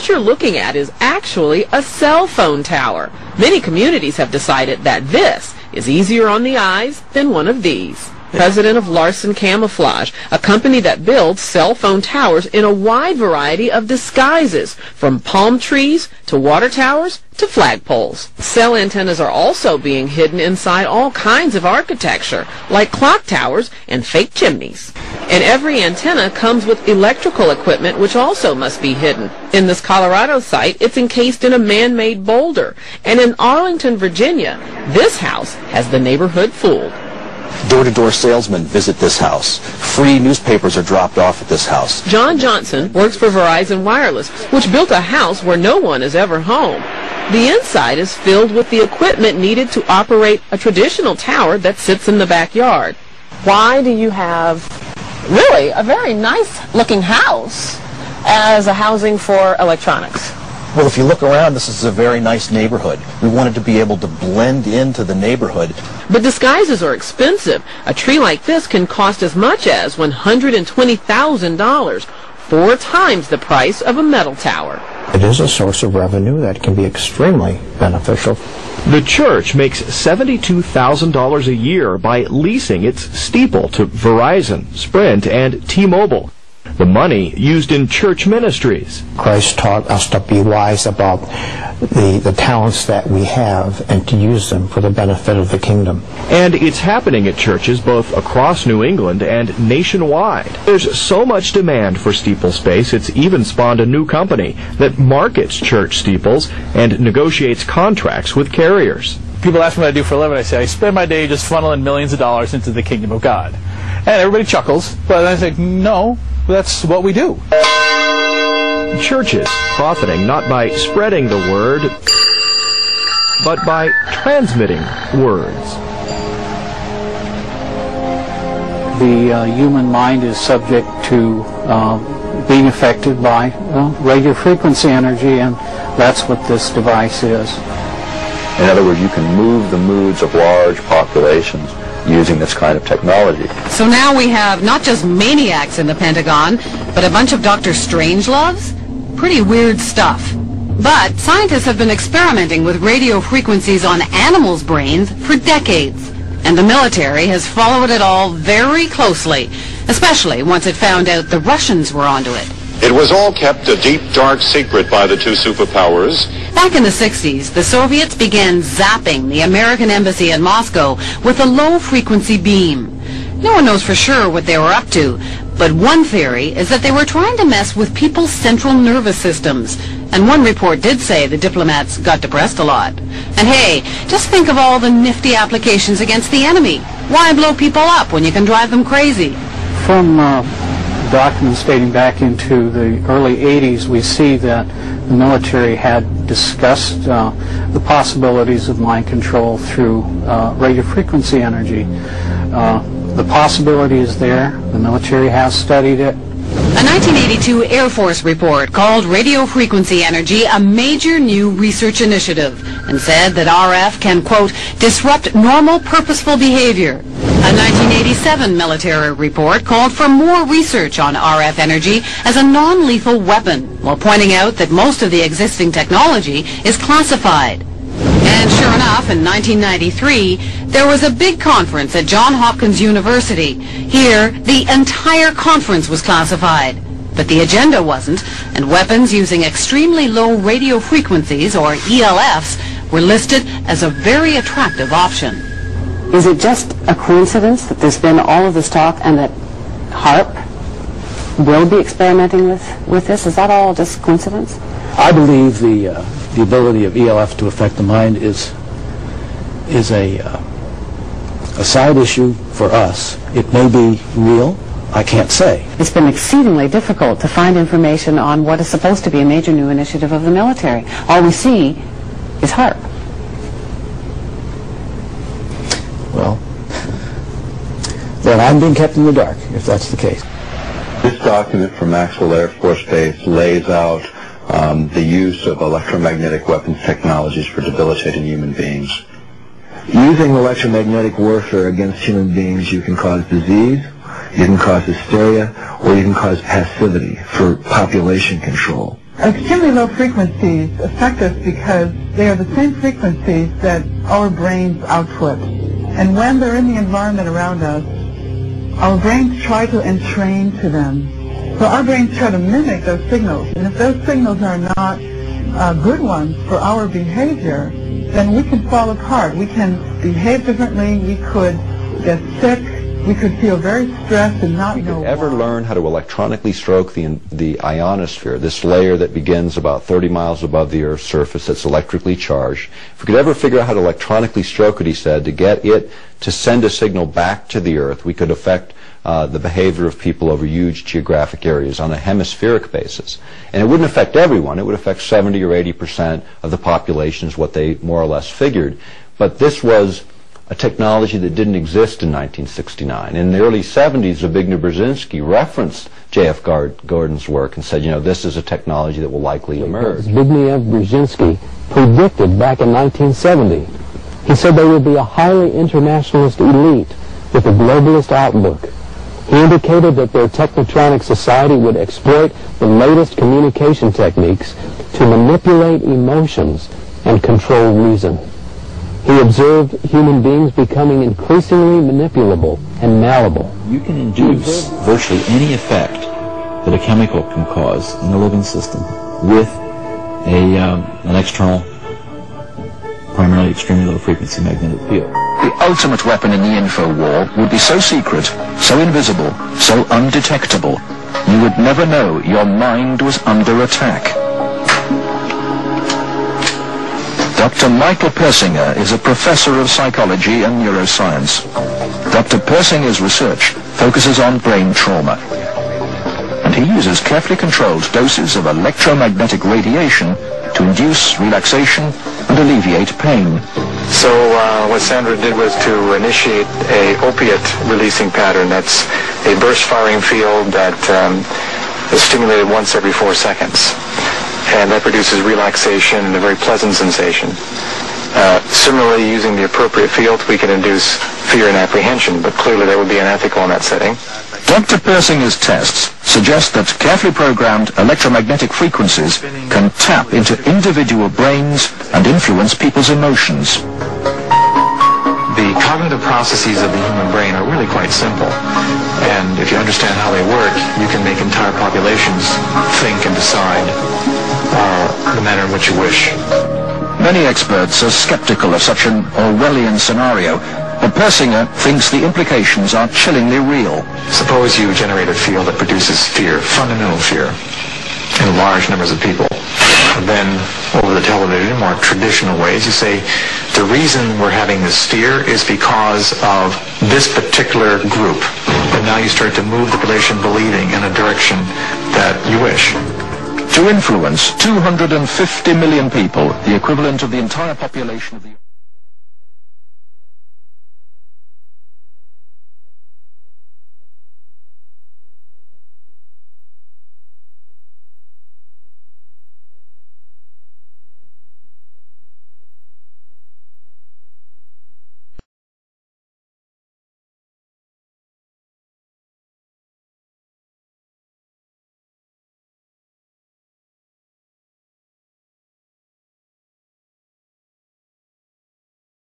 what you're looking at is actually a cell phone tower. Many communities have decided that this is easier on the eyes than one of these. President of Larson Camouflage, a company that builds cell phone towers in a wide variety of disguises, from palm trees to water towers to flagpoles. Cell antennas are also being hidden inside all kinds of architecture, like clock towers and fake chimneys. And every antenna comes with electrical equipment which also must be hidden. In this Colorado site, it's encased in a man-made boulder. And in Arlington, Virginia, this house has the neighborhood fooled. Door-to-door salesmen visit this house. Free newspapers are dropped off at this house. John Johnson works for Verizon Wireless, which built a house where no one is ever home. The inside is filled with the equipment needed to operate a traditional tower that sits in the backyard. Why do you have really a very nice-looking house as a housing for electronics? Well, if you look around, this is a very nice neighborhood. We wanted to be able to blend into the neighborhood. But disguises are expensive. A tree like this can cost as much as $120,000, 4 times the price of a metal tower. It is a source of revenue that can be extremely beneficial. The church makes $72,000 a year by leasing its steeple to Verizon, Sprint, and T-Mobile. The money used in church ministries. Christ taught us to be wise about the talents that we have and to use them for the benefit of the kingdom. And it's happening at churches both across New England and nationwide. There's so much demand for steeple space, it's even spawned a new company that markets church steeples and negotiates contracts with carriers. People ask me what I do for a living. I say, I spend my day just funneling millions of dollars into the kingdom of God. And everybody chuckles, but I think, no, that's what we do. Churches profiting not by spreading the word, but by transmitting words. The human mind is subject to being affected by radio frequency energy, and that's what this device is. In other words, you can move the moods of large populations using this kind of technology. So now we have not just maniacs in the Pentagon, but a bunch of Dr. Strangeloves? Pretty weird stuff. But scientists have been experimenting with radio frequencies on animals' brains for decades. And the military has followed it all very closely, especially once it found out the Russians were onto it. It was all kept a deep, dark secret by the two superpowers. Back in the 60s, the Soviets began zapping the American embassy in Moscow with a low-frequency beam. No one knows for sure what they were up to, but one theory is that they were trying to mess with people's central nervous systems. And one report did say the diplomats got depressed a lot. And hey, just think of all the nifty applications against the enemy. Why blow people up when you can drive them crazy? From documents dating back into the early 80s, we see that the military had discussed the possibilities of mind control through radio frequency energy. The possibility is there. The military has studied it. A 1982 Air Force report called radio frequency energy a major new research initiative and said that RF can, quote, disrupt normal purposeful behavior. A 1987 military report called for more research on RF energy as a non-lethal weapon, while pointing out that most of the existing technology is classified. And sure enough, in 1993, there was a big conference at Johns Hopkins University. Here, the entire conference was classified. But the agenda wasn't, and weapons using extremely low radio frequencies, or ELFs, were listed as a very attractive option. Is it just a coincidence that there's been all of this talk and that HARP will be experimenting with this? Is that all just coincidence? I believe the ability of ELF to affect the mind is a side issue for us. It may be real. I can't say. It's been exceedingly difficult to find information on what is supposed to be a major new initiative of the military. All we see is HARP. Well, then I'm being kept in the dark, if that's the case. This document from Maxwell Air Force Base lays out the use of electromagnetic weapons technologies for debilitating human beings. Using electromagnetic warfare against human beings, you can cause disease, you can cause hysteria, or you can cause passivity for population control. Extremely low frequencies affect us because they are the same frequencies that our brains output. And when they're in the environment around us, our brains try to entrain to them. So our brains try to mimic those signals. And if those signals are not good ones for our behavior, then we can fall apart. We can behave differently. We could get sick. We could feel very stressed and not know why. Ever learn how to electronically stroke the ionosphere, this layer that begins about 30 miles above the Earth's surface that's electrically charged? If we could ever figure out how to electronically stroke it, he said, to get it to send a signal back to the Earth, we could affect the behavior of people over huge geographic areas on a hemispheric basis. And it wouldn't affect everyone. It would affect 70 or 80% of the population is what they more or less figured. But this was a technology that didn't exist in 1969. In the early 70s, Zbigniew Brzezinski referenced J.F. Gordon's work and said, you know, this is a technology that will likely emerge. Zbigniew Brzezinski predicted back in 1970. He said there would be a highly internationalist elite with a globalist outlook. He indicated that their technotronic society would exploit the latest communication techniques to manipulate emotions and control reason. He observed human beings becoming increasingly manipulable and malleable. You can induce virtually any effect that a chemical can cause in the living system with an external, primarily extremely low frequency magnetic field. The ultimate weapon in the info war would be so secret, so invisible, so undetectable, you would never know your mind was under attack. Dr. Michael Persinger is a professor of psychology and neuroscience. Dr. Persinger's research focuses on brain trauma, and he uses carefully controlled doses of electromagnetic radiation to induce relaxation and alleviate pain. So what Sandra did was to initiate a opiate releasing pattern. That's a burst firing field that is stimulated once every 4 seconds. And that produces relaxation and a very pleasant sensation. Similarly, using the appropriate field, we can induce fear and apprehension, but clearly that would be unethical in that setting. Dr. Persinger's tests suggest that carefully programmed electromagnetic frequencies can tap into individual brains and influence people's emotions. The cognitive processes of the human brain are really quite simple. And if you understand how they work, you can make entire populations think and decide the manner in which you wish. Many experts are skeptical of such an Orwellian scenario, but Persinger thinks the implications are chillingly real. Suppose you generate a field that produces fear, fundamental fear, in large numbers of people. And then, over the television, more traditional ways, you say, the reason we're having this fear is because of this particular group. And now you start to move the population believing in a direction that you wish. To influence 250 million people, the equivalent of the entire population of the